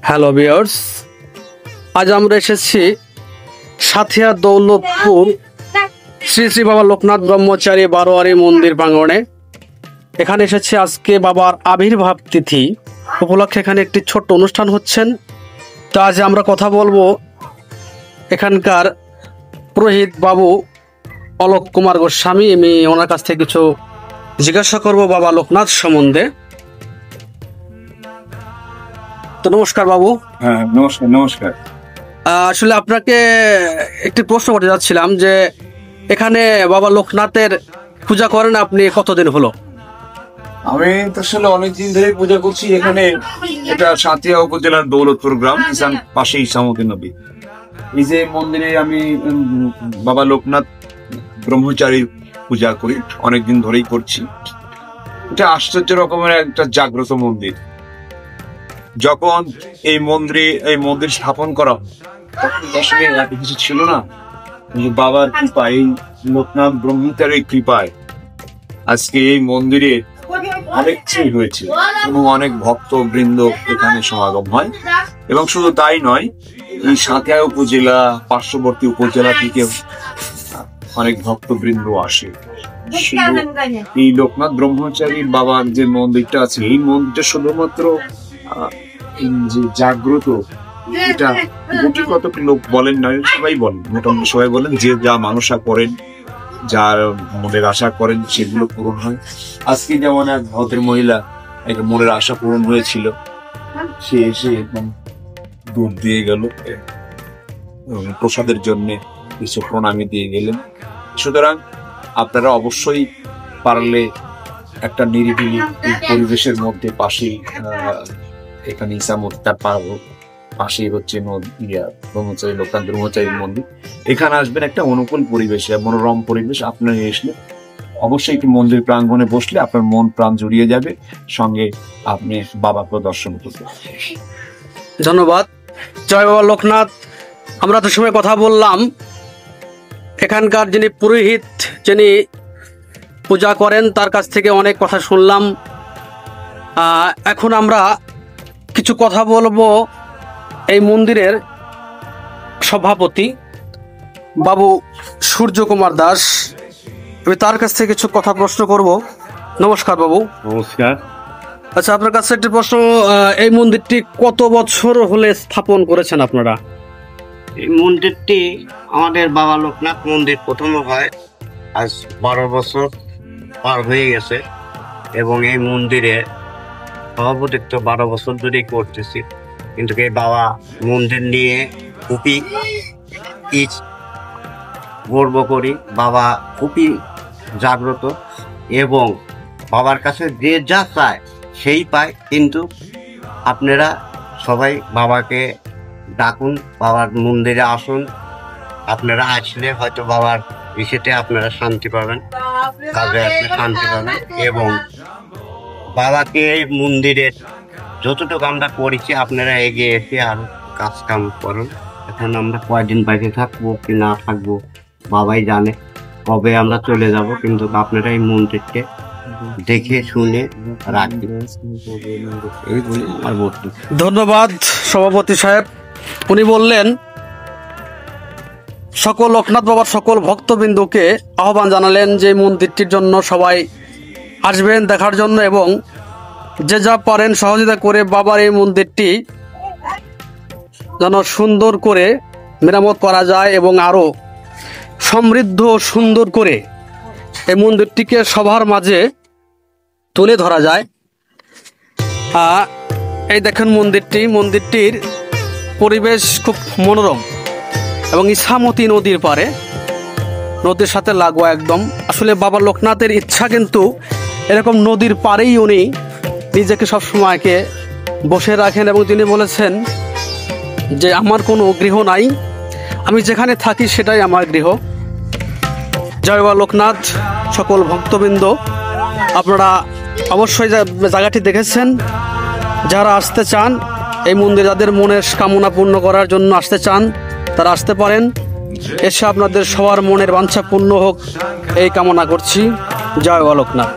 Hello viewers, আজ আমরা এসেছি সাথিয়া দৌলতপুর শ্রী শ্রী বাবা লোকনাথ ব্রহ্মচারী বারোয়ারি মন্দির প্রাঙ্গণে। এখানে এসেছি আজকে বাবার আবির্ভাব তিথি উপলক্ষে। এখানে একটি ছোট্ট অনুষ্ঠান হচ্ছেন। তো আজ আমরা কথা বলবো এখানকার পুরোহিত বাবু অলোক কুমার গোস্বামী। আমি ওনার কাছ থেকে কিছু জিজ্ঞাসা করব বাবা লোকনাথ সম্বন্ধে। তো নমস্কার বাবু। হ্যাঁ, নমস্কার। নমস্কার। আসলে আপনাকে একটি প্রশ্ন করতে যাচ্ছিলাম যে এখানে বাবা লোকনাথের পূজা করেন আপনি কতদিন হলো? আমি তো আসলে অনেকদিন ধরে পূজা করছি এখানে। এটা সাঁথিয়া উপজেলার দৌলতপুর গ্রাম, পাশে ইসামতি নদী। এই যে মন্দিরে আমি বাবা লোকনাথ ব্রহ্মচারী পূজা করি, অনেকদিন ধরেই করছি। এটা আশ্চর্য রকমের একটা জাগ্রত মন্দির। যখন এই মন্দির স্থাপন করা হয় তখন আসলে এত কিছু ছিল না। বাবার কৃপায়, এই লোকনাথ ব্রহ্মচারীর কৃপায় আজকে এই মন্দিরে অনেক কিছুই হয়েছে এবং অনেক ভক্ত বৃন্দ এখানে সমাগম হয়। এবং শুধু তাই নয়, এই সাঁথিয়া উপজেলা পার্শ্ববর্তী উপজেলা থেকে অনেক ভক্ত বৃন্দ আসে। এই লোকনাথ ব্রহ্মচারী বাবার যে মন্দিরটা আছে, এই মন্দিরটা শুধুমাত্র যে জাগ্রত, এটা গুটি কতক লোক বলেন নয়, সবাই বলেন, মোটামুটি সবাই বলেন যে যা মানসা করেন, যার মনের আশা করেন সেগুলো পূরণ হয়। আজকে যেমন এক ভদ্র মহিলা একটা মনের আশা পূরণ হয়েছিল, সে এসে একদম দুধ দিয়ে গেল এবং প্রসাদের জন্য কিছু প্রণামী দিয়ে গেলেন। সুতরাং আপনারা অবশ্যই পারলে একটা নিরিবিলি পরিবেশের মধ্যে পাশেই এখানে ইসামতি, তার পাশেই হচ্ছে ব্রহ্মচারী লোকনাথ ব্রহ্মচারী মন্দির। এখানে আসবেন, একটা অনুকূল পরিবেশ, মনোরম পরিবেশ। আপনার এসলে অবশ্যই একটি মন্দির প্রাঙ্গণে বসলে আপনার মন প্রাণ জুড়িয়ে যাবে, সঙ্গে আপনি বাবাকে দর্শন করবেন। ধন্যবাদ। জয় বাবা লোকনাথ। আমরা তো সময় কথা বললাম এখানকার যিনি পুরোহিত, যিনি পূজা করেন, তার কাছ থেকে অনেক কথা শুনলাম। এখন আমরা কিছু কথা বলবো এই মন্দিরের সভাপতি বাবু সূর্য কুমার দাস। আমি তার কাছ থেকে কিছু কথা প্রশ্ন করব। নমস্কার বাবু। নমস্কার। আচ্ছা, আপনার কাছে একটি প্রশ্ন, এই মন্দিরটি কত বছর হলে স্থাপন করেছেন আপনারা? এই মন্দিরটি আমাদের বাবা লোকনাথ মন্দির প্রথম হয়, আজ 12 বছর পার হয়ে গেছে এবং এই মন্দিরে সভাপতিত্ব 12 বছর ধরেই করতেছি। কিন্তু এই বাবা মন্দির নিয়ে খুবই গর্ব করি। বাবা খুবই জাগ্রত এবং বাবার কাছে যে যা চায় সেই পায়। কিন্তু আপনারা সবাই বাবাকে ডাকুন, বাবার মন্দিরে আসুন। আপনারা আসলে হয়তো বাবার ইসেতে আপনারা শান্তি পাবেন, কাজে আসলে শান্তি পাবেন। এবং বাবাকে এই মন্দিরের যতটুকু আমরা করেছি আপনারা এগিয়ে এসে আর কাজ কাম করুন। এখন আমরা কয়দিন বাইরে থাকবো কি না থাকবো বাবাই জানে, কবে আমরা চলে যাব, কিন্তু আপনারা এই মন্দিরকে দেখে শুনে রাখবেন। ধন্যবাদ সভাপতি সাহেব। উনি বললেন সকল লোকনাথ বাবার সকল ভক্তবৃন্দকে আহ্বান জানালেন যে মন্দিরটির জন্য সবাই আসবেন দেখার জন্য এবং যে যা পারেন সহযোগিতা করে বাবার এই মন্দিরটি যেন সুন্দর করে মেরামত করা যায় এবং আরো সমৃদ্ধ সুন্দর করে এই মন্দিরটিকে সবার মাঝে তুলে ধরা যায়। এই দেখেন মন্দিরটির পরিবেশ খুব মনোরম এবং ইসামতি নদীর পারে, নদীর সাথে লাগোয়া একদম। আসলে বাবা লোকনাথের ইচ্ছা কিন্তু এরকম নদীর পাড়েই উনি নিজেকে সবসময়কে বসে রাখেন এবং তিনি বলেছেন যে আমার কোনো গৃহ নাই, আমি যেখানে থাকি সেটাই আমার গৃহ। জয় বাবা লোকনাথ। সকল ভক্তবৃন্দ আপনারা অবশ্যই জায়গাটি দেখেছেন। যারা আসতে চান এই মন্দিরে, যাদের মনের কামনা পূর্ণ করার জন্য আসতে চান তারা আসতে পারেন। এসে আপনাদের সবার মনের বাঞ্ছা পূর্ণ হোক এই কামনা করছি। জয় বাবা লোকনাথ।